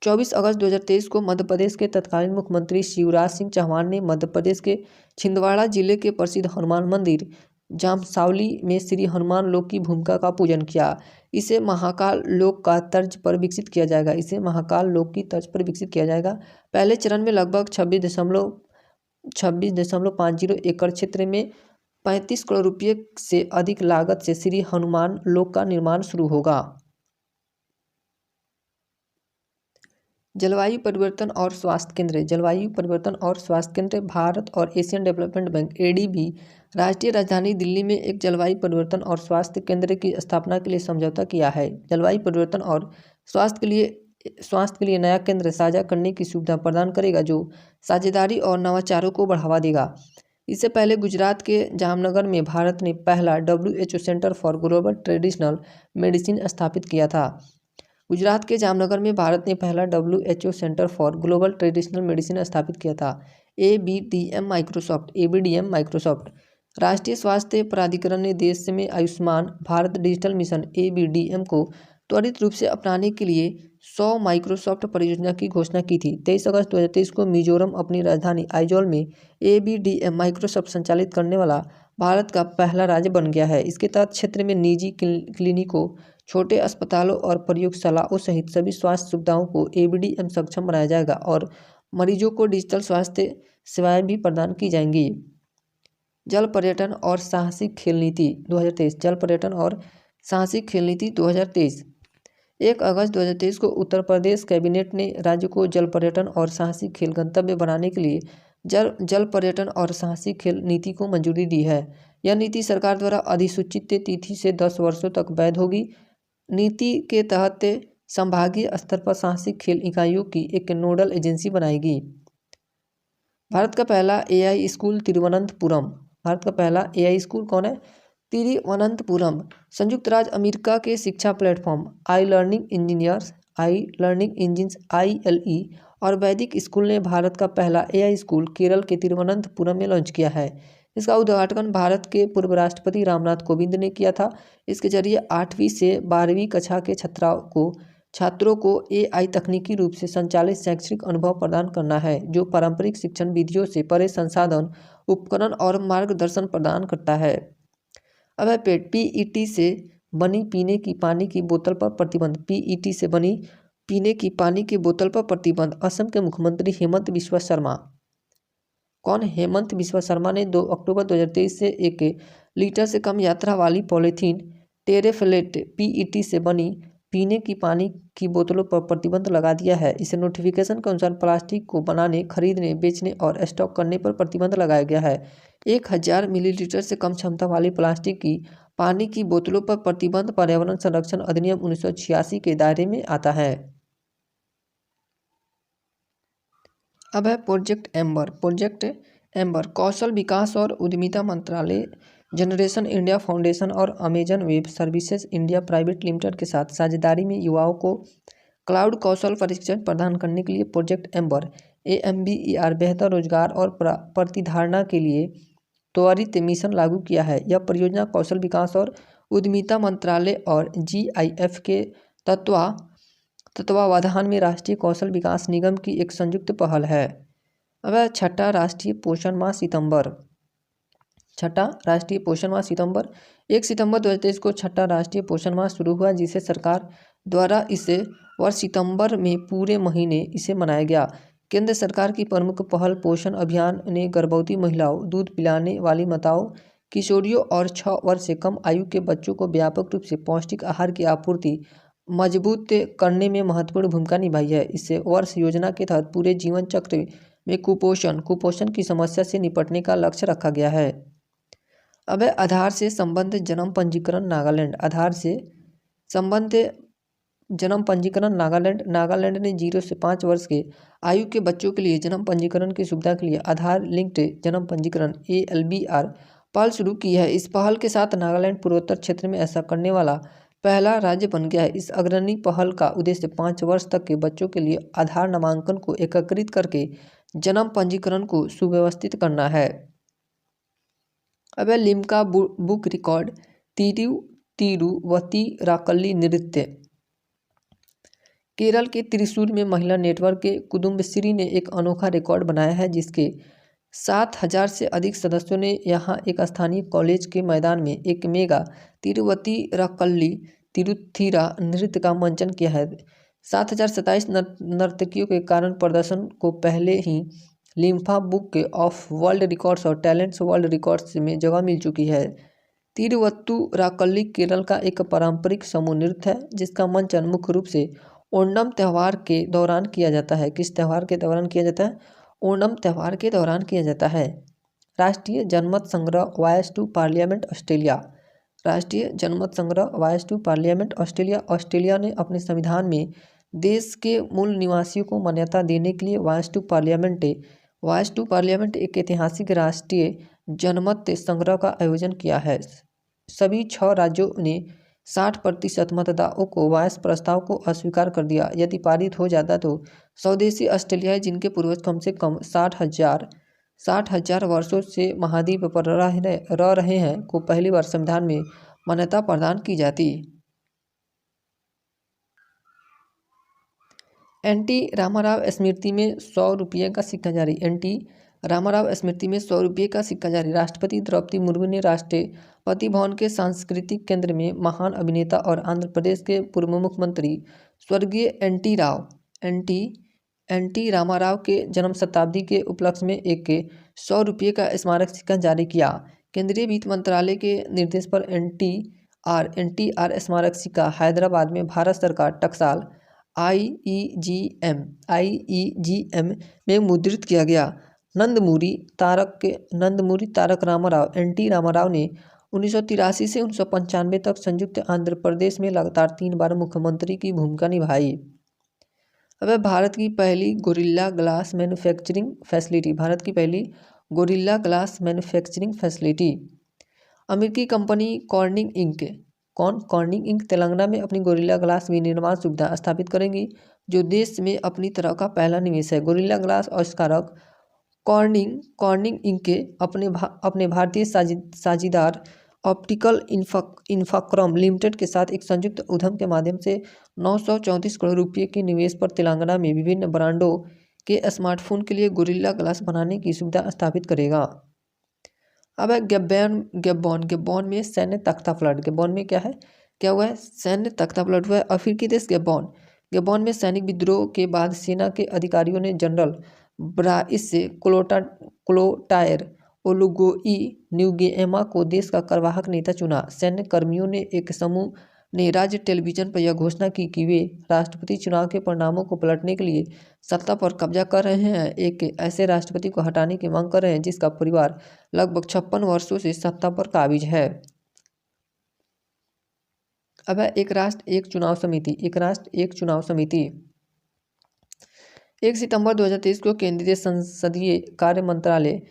24 अगस्त 2023 को मध्य प्रदेश के तत्कालीन मुख्यमंत्री शिवराज सिंह चौहान ने मध्य प्रदेश के छिंदवाड़ा जिले के प्रसिद्ध हनुमान मंदिर जामसावली में श्री हनुमान लोक की भूमिका का पूजन किया। इसे महाकाल लोक का तर्ज पर विकसित किया जाएगा। पहले चरण में लगभग 26.50 एकड़ क्षेत्र में 35 करोड़ रुपये से अधिक लागत से श्री हनुमान लोक का निर्माण शुरू होगा। जलवायु परिवर्तन और स्वास्थ्य केंद्र। जलवायु परिवर्तन और स्वास्थ्य केंद्र भारत और एशियन डेवलपमेंट बैंक एडीबी राष्ट्रीय राजधानी दिल्ली में एक जलवायु परिवर्तन और स्वास्थ्य केंद्र की स्थापना के लिए समझौता किया है। जलवायु परिवर्तन और स्वास्थ्य के लिए नया केंद्र साझा करने की सुविधा प्रदान करेगा, जो साझेदारी और नवाचारों को बढ़ावा देगा। इससे पहले गुजरात के जामनगर में भारत ने पहला WHO centre for global traditional medicine स्थापित किया था। गुजरात के जामनगर में भारत ने पहला WHO centre for global traditional medicine स्थापित किया था। ABDM माइक्रोसॉफ्ट राष्ट्रीय स्वास्थ्य प्राधिकरण ने देश में Ayushman Bharat digital mission ABDM को त्वरित रूप से अपनाने के लिए 100 माइक्रोसॉफ्ट परियोजना की घोषणा की थी। 23 अगस्त 2023 को मिजोरम अपनी राजधानी आइजोल में ABDM माइक्रोसॉफ्ट संचालित करने वाला भारत का पहला राज्य बन गया है। इसके तहत क्षेत्र में निजी क्लिनिकों, छोटे अस्पतालों और प्रयोगशालाओं सहित सभी स्वास्थ्य सुविधाओं को ABDM सक्षम बनाया जाएगा और मरीजों को डिजिटल स्वास्थ्य सेवाएं भी प्रदान की जाएंगी। जल पर्यटन और साहसिक खेल नीति 2023। जल पर्यटन और साहसिक खेल नीति 2023। 1 अगस्त 2023 को उत्तर प्रदेश कैबिनेट ने राज्य को जल पर्यटन और साहसिक खेल गंतव्य बनाने के लिए जल पर्यटन और साहसिक खेल नीति को मंजूरी दी है। यह नीति सरकार द्वारा अधिसूचित तिथि से 10 वर्षों तक वैध होगी। नीति के तहत संभागीय स्तर पर साहसिक खेल इकाइयों की एक नोडल एजेंसी बनाएगी। भारत का पहला AI स्कूल तिरुवनंतपुरम। भारत का पहला AI स्कूल कौन है? तिरुवनंतपुरम। संयुक्त राज्य अमेरिका के शिक्षा platform I learning engines ILE और वैदिक स्कूल ने भारत का पहला AI स्कूल केरल के तिरुवनंतपुरम में लॉन्च किया है। इसका उद्घाटन भारत के पूर्व राष्ट्रपति रामनाथ कोविंद ने किया था। इसके जरिए 8वीं से 12वीं कक्षा के छात्रों को AI तकनीकी रूप से संचालित शैक्षिक अनुभव प्रदान करना है, जो पारंपरिक शिक्षण विधियों से परे संसाधन, उपकरण और मार्गदर्शन प्रदान करता है। अब है PET से बनी पीने की पानी की बोतल पर प्रतिबंध। PET से बनी पीने की पानी की बोतल पर प्रतिबंध। असम के मुख्यमंत्री हेमंत बिस्वा शर्मा। कौन? हेमंत बिस्वा शर्मा ने 2 अक्टूबर 2023 से 1 लीटर से कम यात्रा वाली पॉलीथीन टेरेफ्लेट PET से बनी पीने की पानी की बोतलों पर प्रतिबंध लगा दिया है। इसे नोटिफिकेशन के अनुसार प्लास्टिक को बनाने, खरीदने, बेचने और स्टॉक करने पर प्रतिबंध लगाया गया है। 1000 मिलीलीटर से कम क्षमता वाली प्लास्टिक की पानी की बोतलों पर प्रतिबंध पर्यावरण संरक्षण अधिनियम 1986 के दायरे में आता है। अब है प्रोजेक्ट एम्बर कौशल विकास और उद्यमिता मंत्रालय, जनरेशन इंडिया फाउंडेशन और Amazon web services India private limited के साथ साझेदारी में युवाओं को क्लाउड कौशल प्रशिक्षण प्रदान करने के लिए प्रोजेक्ट एम्बर AMBER बेहतर रोजगार और प्रतिधारणा के लिए त्वरित मिशन लागू किया है। यह परियोजना कौशल विकास और उद्यमिता मंत्रालय और GIF के तत्वावधान में राष्ट्रीय कौशल विकास निगम की एक संयुक्त पहल है। अब छठा राष्ट्रीय पोषण माह सितंबर। 1 सितंबर 2023 को छठा राष्ट्रीय पोषण माह शुरू हुआ, जिसे सरकार द्वारा इस वर्ष सितंबर में पूरे महीने इसे मनाया गया। केंद्र सरकार की प्रमुख पहल पोषण अभियान ने गर्भवती महिलाओं, दूध पिलाने वाली माताओं, किशोरियों और 6 वर्ष से कम आयु के बच्चों को व्यापक रूप से पौष्टिक आहार की आपूर्ति मजबूत करने में महत्वपूर्ण भूमिका निभाई है। इस वर्ष योजना के तहत पूरे जीवन चक्र में कुपोषण की समस्या से निपटने का लक्ष्य रखा गया है। अब है आधार से संबंधित जन्म पंजीकरण नागालैंड। आधार से संबंधित जन्म पंजीकरण नागालैंड ने 0 से 5 वर्ष के आयु के बच्चों के लिए जन्म पंजीकरण की सुविधा के लिए आधार लिंक्ड जन्म पंजीकरण ALBR पहल शुरू की है। इस पहल के साथ नागालैंड पूर्वोत्तर क्षेत्र में ऐसा करने वाला पहला राज्य बन गया है। इस अग्रणी पहल का उद्देश्य 5 वर्ष तक के बच्चों के लिए आधार नामांकन को एकत्रित करके जन्म पंजीकरण को सुव्यवस्थित करना है। अब लिम्का बुक रिकॉर्ड तिरुवतीराकल्ली नृत्य। केरल के त्रिशूर में महिला नेटवर्क के कुदुम्बश्री ने एक अनोखा रिकॉर्ड बनाया है, जिसके 7000 से अधिक सदस्यों ने यहां एक स्थानीय कॉलेज के मैदान में एक मेगा तिरुवतीराकल्ली तिरुथिरा नृत्य का मंचन किया है। 7027 नर्तकियों के कारण प्रदर्शन को पहले ही लिम्फा बुक ऑफ वर्ल्ड रिकॉर्ड्स और टैलेंट्स वर्ल्ड रिकॉर्ड्स में जगह मिल चुकी है। तिरुवत्तुराकल्ली केरल का एक पारंपरिक समूह नृत्य है जिसका मंचन मुख्य रूप से ओणम त्यौहार के दौरान किया जाता है। किस त्यौहार के दौरान किया जाता है? ओणम त्यौहार के दौरान किया जाता है। राष्ट्रीय जनमत संग्रह वॉयस टू पार्लियामेंट ऑस्ट्रेलिया। राष्ट्रीय जनमत संग्रह voice to parliament Australia. Australia ने अपने संविधान में देश के मूल निवासियों को मान्यता देने के लिए वॉयस टू पार्लियामेंट एक ऐतिहासिक राष्ट्रीय जनमत संग्रह का आयोजन किया है। सभी 6 राज्यों ने 60% मतदाताओं को वॉयस प्रस्ताव को अस्वीकार कर दिया। यदि पारित हो जाता तो स्वदेशी ऑस्ट्रेलियाई जिनके पूर्वज कम से कम 60,000 वर्षों से महाद्वीप पर रह रहे हैं को पहली बार संविधान में मान्यता प्रदान की जाती। एनटी रामाराव स्मृति में 100 रुपये का सिक्का जारी। एनटी रामाराव स्मृति में 100 रुपये का सिक्का जारी। राष्ट्रपति द्रौपदी मुर्मू ने राष्ट्रपति भवन के सांस्कृतिक केंद्र में महान अभिनेता और आंध्र प्रदेश के पूर्व मुख्यमंत्री स्वर्गीय एनटी रामाराव के जन्म शताब्दी के उपलक्ष्य में एक 100 रुपये का स्मारक सिक्का जारी किया। केंद्रीय वित्त मंत्रालय के निर्देश पर एनटीआर स्मारक सिक्का हैदराबाद में भारत सरकार टकसाल आईईजीएम में मुद्रित किया गया। नंदमूरी तारक रामाराव एनटी रामाराव ने 1983 से 1995 तक संयुक्त आंध्र प्रदेश में लगातार 3 बार मुख्यमंत्री की भूमिका निभाई। अब भारत की पहली gorilla glass manufacturing facility. Bharat की पहली गोरिल्ला ग्लास मैन्युफैक्चरिंग फैसिलिटी। अमेरिकी कंपनी कॉर्निंग इंक तेलंगाना में अपनी गोरिल्ला ग्लास विनिर्माण सुविधा स्थापित करेंगी जो देश में अपनी तरह का पहला निवेश है। गोरिल्ला ग्लास आविष्कारक कॉर्निंग इंक के अपने भारतीय साझेदार ऑप्टिकल इन्फॉक्रम लिमिटेड के साथ एक संयुक्त उद्यम के माध्यम से 934 करोड़ रुपये के निवेश पर तेलंगाना में विभिन्न ब्रांडों के स्मार्टफोन के लिए गोरिल्ला ग्लास बनाने की सुविधा स्थापित करेगा। अब है गब्बॉन में सैन्य तख्तापलट। गब्बॉन में क्या हुआ है? सैन्य तख्तापलट हुआ है। अफ्रीकी देश गब्बॉन में सैनिक विद्रोह के बाद सेना के अधिकारियों ने जनरल ब्राइस क्लोटायर ओलुगोई न्यूगेएमा को देश का कार्यवाहक नेता चुना। सैन्य कर्मियों ने एक समूह ने राज्य टेलीविजन पर यह घोषणा की कि वे राष्ट्रपति चुनाव के परिणामों को पलटने के लिए सत्ता पर कब्जा कर रहे हैं। एक ऐसे राष्ट्रपति को हटाने की मांग कर रहे हैं जिसका परिवार लगभग 56 वर्षों से सत्ता पर काबिज है। अब है एक राष्ट्र एक चुनाव समिति। 1 सितंबर 2023 को केंद्रीय संसदीय कार्य मंत्रालय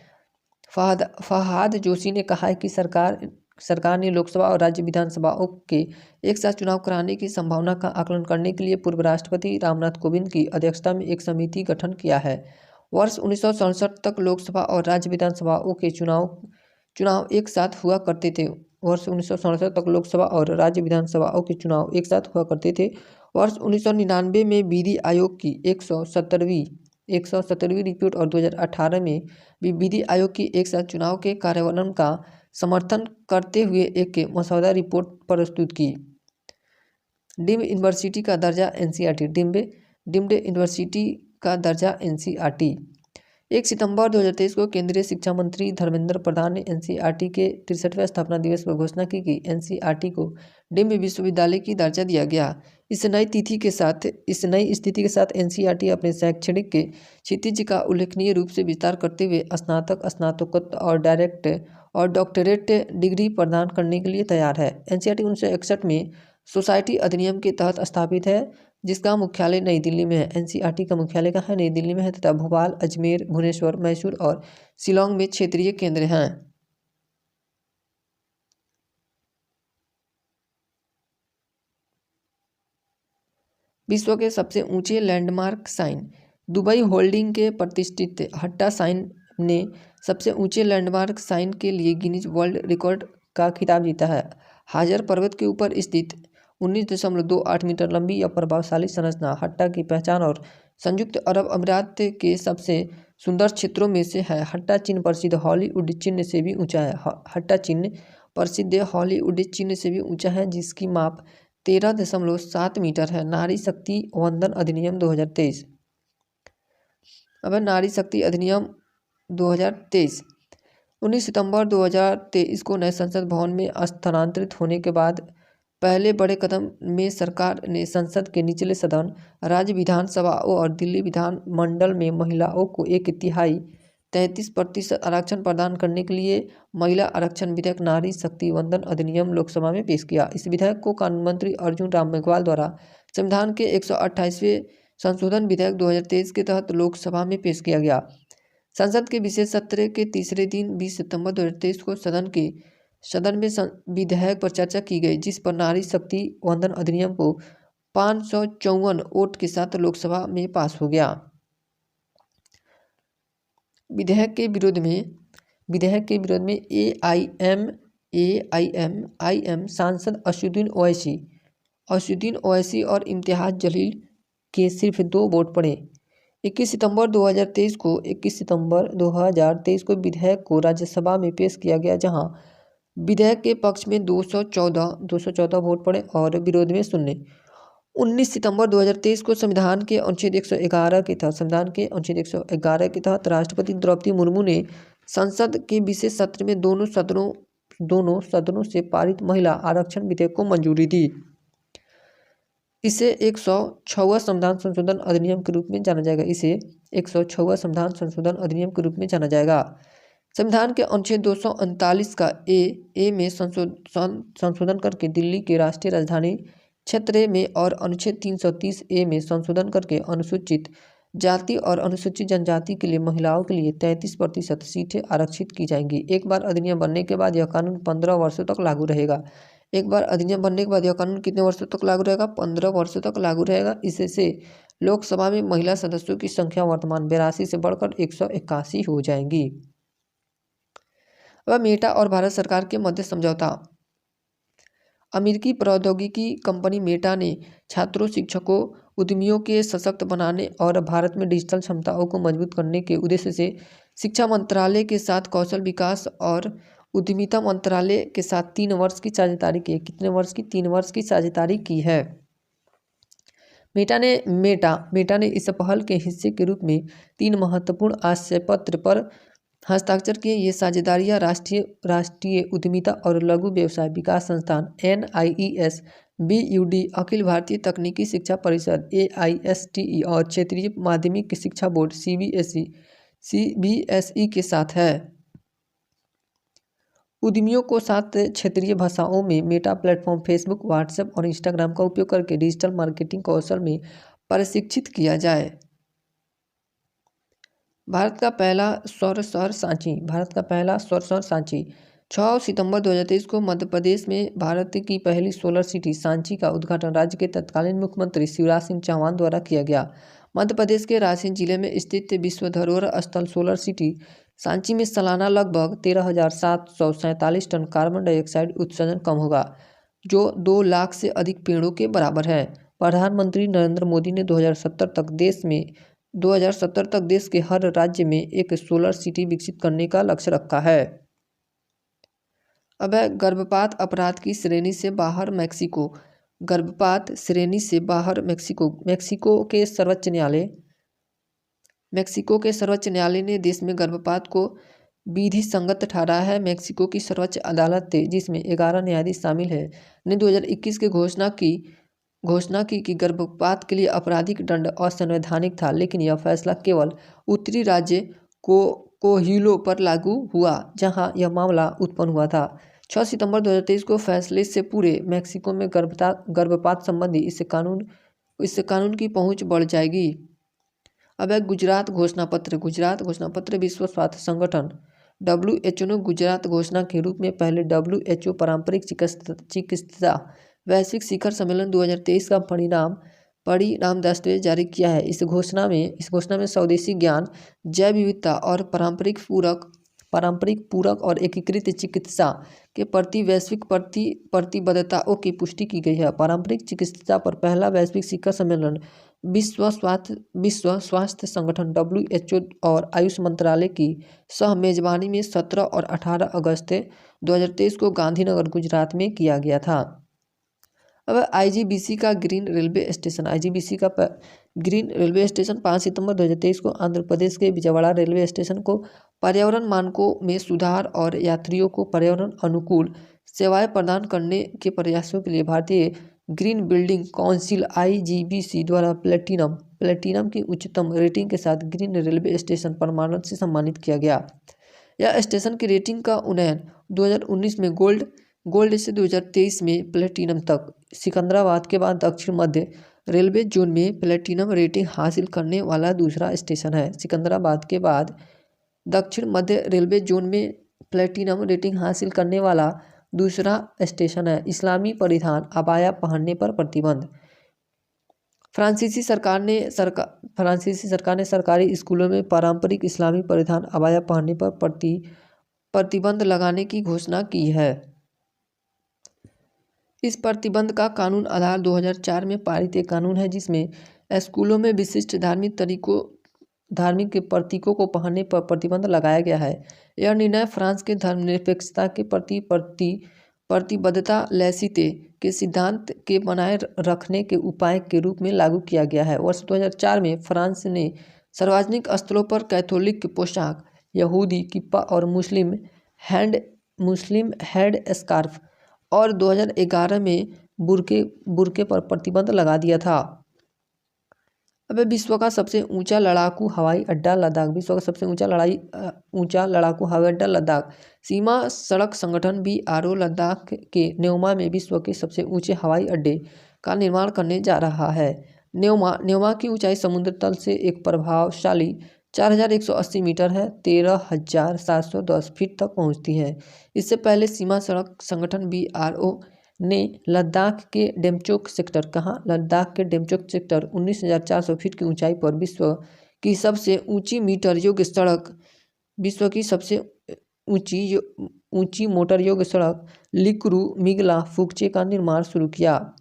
फहाद जोशी ने कहा है कि सरकार ने लोकसभा और राज्य विधानसभाओं के एक साथ चुनाव कराने की संभावना का आकलन करने के लिए पूर्व राष्ट्रपति रामनाथ कोविंद की अध्यक्षता में एक समिति गठन किया है। वर्ष 1967 तक लोकसभा और राज्य विधानसभाओं के चुनाव एक साथ हुआ करते थे। वर्ष 1967 तक लोकसभा और राज्य विधानसभाओं के चुनाव एक साथ हुआ करते थे। वर्ष 1999 में विधि आयोग की 117वीं रिपोर्ट और 2018 में भी विधि आयोग की एक साथ चुनाव के कार्यान्वयन का समर्थन करते हुए एक मसौदा रिपोर्ट प्रस्तुत की। डिम्ड यूनिवर्सिटी का दर्जा एनसीईआरटी। डिम्ड यूनिवर्सिटी का दर्जा एनसीईआरटी। 1 सितंबर 2023 को केंद्रीय शिक्षा मंत्री धर्मेंद्र प्रधान ने एनसीईआरटी के 63वें स्थापना दिवस पर घोषणा की कि एनसीईआरटी को डिम्ड विश्वविद्यालय की दर्जा दिया गया। इस नई स्थिति के साथ एनसीईआरटी अपने शैक्षणिक के क्षितिज का उल्लेखनीय रूप से विस्तार करते हुए स्नातकोत्तर और डॉक्टरेट डिग्री प्रदान करने के लिए तैयार है। एनसीईआरटी 1961 में सोसाइटी अधिनियम के तहत स्थापित है जिसका मुख्यालय नई दिल्ली में है। एनसीईआरटी का मुख्यालय कहाँ है? नई दिल्ली में है तथा भोपाल, अजमेर, भुवनेश्वर, मैसूर और शिलोंग में क्षेत्रीय केंद्र हैं। विश्व के सबसे ऊंचे लैंडमार्क साइन। दुबई होल्डिंग के प्रतिष्ठित हट्टा साइन ने सबसे ऊंचे लैंडमार्क साइन के लिए गिनीज वर्ल्ड रिकॉर्ड का खिताब जीता है। हाजर पर्वत के ऊपर स्थित 19.28 मीटर लंबी या प्रभावशाली संरचना हट्टा की पहचान और संयुक्त अरब अमीरात के सबसे सुंदर क्षेत्रों में से है। हट्टा चिन्ह प्रसिद्ध हॉलीवुड चिन्ह से भी ऊंचा है। हट्टा चिन्ह प्रसिद्ध हॉलीवुड चिन्ह से भी ऊंचा है जिसकी माप 13.7 मीटर है। नारी शक्ति वंदन अधिनियम 2023। अब नारी शक्ति अधिनियम 2023 19 सितंबर 2023 को नए संसद भवन में स्थानांतरित होने के बाद पहले बड़े कदम में सरकार ने संसद के निचले सदन, राज्य विधानसभाओं और दिल्ली विधानमंडल में महिलाओं को 1/3 33% आरक्षण प्रदान करने के लिए महिला आरक्षण विधेयक नारी शक्ति वंदन अधिनियम लोकसभा में पेश किया। इस विधेयक को कानून मंत्री अर्जुन राम मेघवाल द्वारा संविधान के 128वें संशोधन विधेयक 2023 के तहत लोकसभा में पेश किया गया। संसद के विशेष सत्र के तीसरे दिन 20 सितंबर 2023 को सदन में विधेयक पर चर्चा की गई, जिस पर नारी शक्ति वंदन अधिनियम को 554 वोट के साथ लोकसभा में पास हो गया। विधेयक के विरोध में एआईएम सांसद असदुद्दीन ओवैसी और इम्तियाज जलील के सिर्फ 2 वोट पड़े। 21 सितंबर 2023 को विधेयक को राज्यसभा में पेश किया गया, जहां विधेयक के पक्ष में 214 वोट पड़े और विरोध में 0। 19 सितंबर 2023 को संविधान के अनुच्छेद 111 के तहत राष्ट्रपति द्रौपदी मुर्मू ने संसद के विशेष सत्र में दोनों सदनों से पारित महिला आरक्षण विधेयक को मंजूरी दी। इसे 106वां संविधान संशोधन अधिनियम के रूप में जाना जाएगा। संविधान के अनुच्छेद 239 का ए में संशोधन करके दिल्ली के राष्ट्रीय राजधानी क्षेत्र में और अनुच्छेद 330 ए में संशोधन करके अनुसूचित जाति और अनुसूचित जनजाति के लिए महिलाओं के लिए 33% सीटें आरक्षित की जाएंगी। एक बार अधिनियम बनने के बाद यह कानून 15 वर्षों तक लागू रहेगा। कितने वर्षों तक लागू रहेगा? 15 वर्षों तक लागू रहेगा। इससे लोकसभा में महिला सदस्यों की संख्या वर्तमान 82 से बढ़कर 181 हो जाएंगी। अब मेटा और भारत सरकार के मध्य समझौता। अमेरिकी प्रौद्योगिकी कंपनी मेटा ने छात्रों, शिक्षकों, उद्यमियों के सशक्त बनाने और भारत में डिजिटल क्षमताओं को मजबूत करने के उद्देश्य से शिक्षा मंत्रालय के साथ कौशल विकास और उद्यमिता मंत्रालय के साथ 3 वर्ष की साझेदारी की है। कितने वर्ष की? 3 वर्ष की साझेदारी की है। मेटा ने इस पहल के हिस्से के रूप में 3 महत्वपूर्ण आशय पत्र पर हस्ताक्षर किए। ये साझेदारियाँ राष्ट्रीय उद्यमिता और लघु व्यवसाय विकास संस्थान NIES, BUD, अखिल भारतीय तकनीकी शिक्षा परिषद AISTE और क्षेत्रीय माध्यमिक शिक्षा बोर्ड CBSE के साथ है। उद्यमियों को 7 क्षेत्रीय भाषाओं में मेटा प्लेटफॉर्म, फेसबुक, व्हाट्सएप और इंस्टाग्राम का उपयोग करके डिजिटल मार्केटिंग कौशल में प्रशिक्षित किया जाए। भारत का पहला सौर शहर सांची। 6 सितंबर 2023 को मध्य प्रदेश में भारत की पहली सोलर सिटी सांची का उद्घाटन राज्य के तत्कालीन मुख्यमंत्री शिवराज सिंह चौहान द्वारा किया गया। मध्य प्रदेश के रायसेन जिले में स्थित विश्व धरोहर स्थल सोलर सिटी सांची में सालाना लगभग 13,747 टन कार्बन डाइऑक्साइड उत्सर्जन कम होगा, जो 2 लाख से अधिक पेड़ों के बराबर है। प्रधानमंत्री नरेंद्र मोदी ने 2070 तक देश के हर राज्य में एक सोलर सिटी विकसित करने का लक्ष्य रखा है। अब है गर्भपात अपराध की श्रेणी से बाहर मेक्सिको। मेक्सिको के सर्वोच्च न्यायालय ने देश में गर्भपात को विधि संगत ठहराया है। मेक्सिको की सर्वोच्च अदालत, जिसमें 11 न्यायाधीश शामिल है, ने 2021 की घोषणा की कि गर्भपात के लिए आपराधिक दंड असंवैधानिक था, लेकिन यह फैसला केवल उत्तरी राज्य कोहिलो पर लागू हुआ, जहां यह मामला उत्पन्न हुआ था। 6 सितंबर 2023 को फैसले से पूरे मेक्सिको में गर्भपात संबंधी इस कानून की पहुंच बढ़ जाएगी। अब है गुजरात घोषणा पत्र। विश्व स्वास्थ्य संगठन WHO ने गुजरात घोषणा के रूप में पहले WHO पारंपरिक चिकित्सा वैश्विक शिखर सम्मेलन 2023 का परिणाम दस्तावेज जारी किया है। इस घोषणा में स्वदेशी ज्ञान, जैव विविधता और पारंपरिक पूरक और एकीकृत चिकित्सा के प्रति वैश्विक प्रतिबद्धताओं की पुष्टि की गई है। पारंपरिक चिकित्सा पर पहला वैश्विक शिखर सम्मेलन विश्व स्वास्थ्य संगठन WHO और आयुष मंत्रालय की सह मेजबानी में 17 और 18 अगस्त 2023 को गांधीनगर, गुजरात में किया गया था। अब IGBC का ग्रीन रेलवे स्टेशन 5 सितंबर 2023 को आंध्र प्रदेश के विजयवाड़ा रेलवे स्टेशन को पर्यावरण मानकों में सुधार और यात्रियों को पर्यावरण अनुकूल सेवाएं प्रदान करने के प्रयासों के लिए भारतीय ग्रीन बिल्डिंग काउंसिल IGBC द्वारा प्लेटिनम की उच्चतम रेटिंग के साथ ग्रीन रेलवे स्टेशन परमाणु से सम्मानित किया गया। यह स्टेशन की रेटिंग का उन्नयन 2019 में गोल्ड से 2023 में प्लेटिनम तक सिकंदराबाद के बाद दक्षिण मध्य रेलवे जोन में प्लेटिनम रेटिंग हासिल करने वाला दूसरा स्टेशन है। सिकंदराबाद के बाद दक्षिण मध्य रेलवे जोन में प्लेटिनम रेटिंग हासिल करने वाला दूसरा स्टेशन है। इस्लामी परिधान अबाया पहनने पर प्रतिबंध। फ्रांसीसी सरकार ने सरकारी स्कूलों में पारंपरिक इस्लामी परिधान अबाया पहनने पर प्रतिबंध लगाने की घोषणा की है। इस प्रतिबंध का कानून आधार 2004 में पारित एक कानून है, जिसमें स्कूलों में विशिष्ट धार्मिक के प्रतीकों को पहनने पर प्रतिबंध लगाया गया है। यह निर्णय फ्रांस के धर्मनिरपेक्षता के प्रति प्रतिबद्धता लैसिते के सिद्धांत के बनाए रखने के उपाय के रूप में लागू किया गया है। वर्ष 2004 में फ्रांस ने सार्वजनिक स्थलों पर कैथोलिक पोशाक, यहूदी किप्पा और मुस्लिम हेड स्कार्फ और 2011 में बुर्के पर प्रतिबंध लगा दिया था। अब विश्व का सबसे ऊंचा लड़ाकू हवाई अड्डा लद्दाख। विश्व का सबसे ऊंचा लड़ाकू हवाई अड्डा लद्दाख। सीमा सड़क संगठन BRO लद्दाख के न्योमा में विश्व के सबसे ऊंचे हवाई अड्डे का निर्माण करने जा रहा है। न्योमा की ऊंचाई समुद्र तल से एक प्रभावशाली 4180 मीटर है, 13,710 फीट तक पहुंचती है। इससे पहले सीमा सड़क संगठन BRO ने लद्दाख के डेमचोक सेक्टर 19,400 फीट की ऊंचाई पर विश्व की सबसे ऊंची मोटर योग सड़क लिकुरु मिगला फुकचे का निर्माण शुरू किया।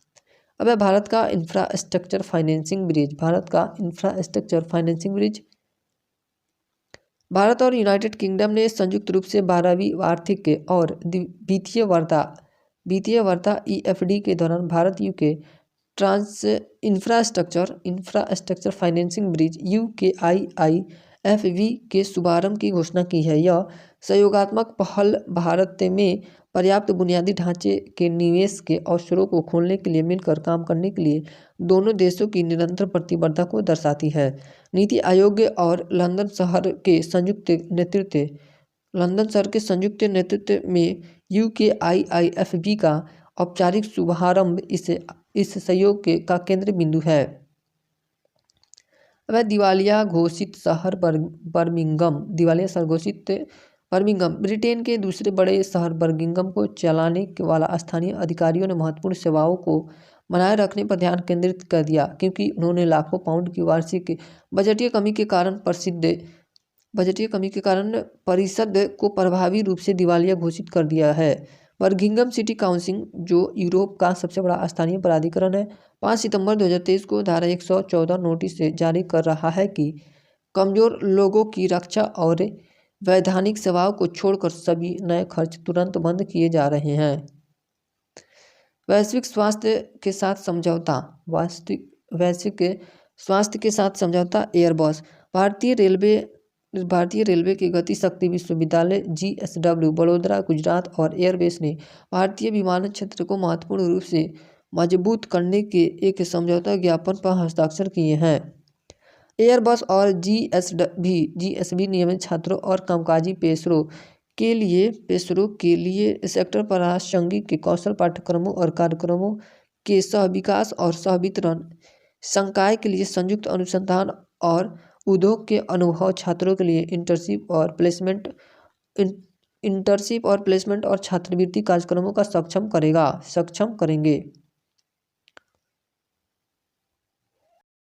अब भारत का इंफ्रास्ट्रक्चर फाइनेंसिंग ब्रिज। भारत और यूनाइटेड किंगडम ने संयुक्त रूप से 12वीं आर्थिक और वित्तीय वार्ता EFD के दौरान Bharat UK trans infrastructure financing bridge UKIIFV के शुभारंभ की घोषणा की है। यह सहयोगात्मक पहल भारत में पर्याप्त बुनियादी ढांचे के निवेश के अवसरों को खोलने के लिए मिलकर काम करने के लिए दोनों देशों की निरंतर प्रतिबद्धता को दर्शाती है। नीति आयोग और लंदन शहर के संयुक्त नेतृत्व में UKIIFV का औपचारिक शुभारंभ इस सहयोग का केंद्र बिंदु है। अब दिवालिया घोषित शहर बर्मिंघम। ब्रिटेन के दूसरे बड़े शहर बर्मिंघम को चलाने वाला स्थानीय अधिकारियों ने महत्वपूर्ण सेवाओं को बनाए रखने पर ध्यान केंद्रित कर दिया, क्योंकि उन्होंने लाखों पाउंड की वार्षिक बजटीय कमी के कारण परिषद को प्रभावी रूप से दिवालिया घोषित कर दिया है। बर्मिंघम सिटी काउंसिल, जो यूरोप का सबसे बड़ा स्थानीय प्राधिकरण है, 5 सितंबर 2023 को धारा 114 नोटिस जारी कर रहा है कि कमजोर लोगों की रक्षा और वैधानिक सेवाओं को छोड़कर सभी नए खर्च तुरंत बंद किए जा रहे हैं। वैश्विक स्वास्थ्य के साथ समझौता एयरबस। भारतीय रेलवे के गति शक्ति विश्वविद्यालय GSW बड़ौदा गुजरात और एयरबेस ने भारतीय विमानन क्षेत्र को महत्वपूर्ण रूप से मजबूत करने के एक समझौता ज्ञापन पर हस्ताक्षर किए हैं। एयरबस और GSB नियमित छात्रों और कामकाजी पेशरों के लिए सेक्टर प्रासंगिक के कौशल पाठ्यक्रमों और कार्यक्रमों के सह-विकास और सह-वितरण संकाय के लिए संयुक्त अनुसंधान और उद्योग के अनुभव छात्रों के लिए इंटर्नशिप और प्लेसमेंट और छात्रवृत्ति कार्यक्रमों का सक्षम करेंगे।